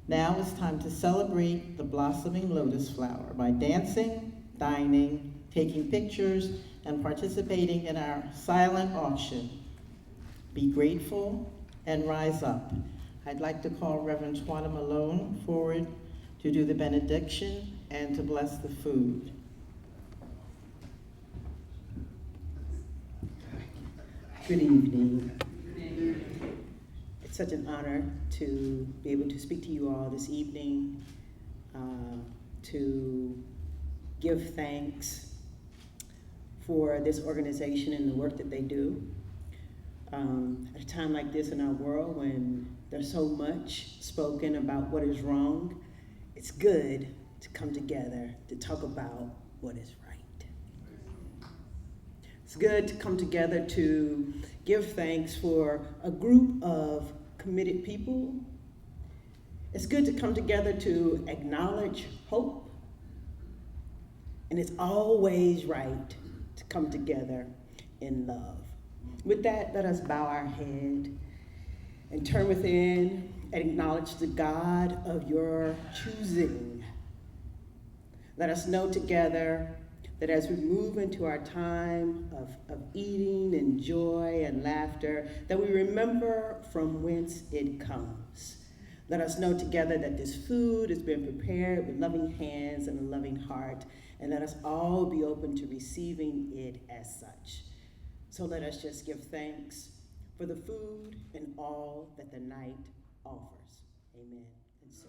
Now it's time to celebrate the blossoming lotus flower by dancing, dining, taking pictures, and participating in our silent auction. Be grateful and rise up. I'd like to call Reverend Twana Malone forward to do the benediction and to bless the food. Good evening. It's such an honor to be able to speak to you all this evening, to give thanks for this organization and the work that they do. At a time like this in our world when there's so much spoken about what is wrong, it's good to come together to talk about what is right. It's good to come together to give thanks for a group of committed people. It's good to come together to acknowledge hope. And it's always right to come together in love. With that, let us bow our head and turn within and acknowledge the God of your choosing. Let us know together that as we move into our time of eating and joy and laughter, that we remember from whence it comes. Let us know together that this food has been prepared with loving hands and a loving heart, and let us all be open to receiving it as such. So let us just give thanks for the food and all that the night offers. Amen and so.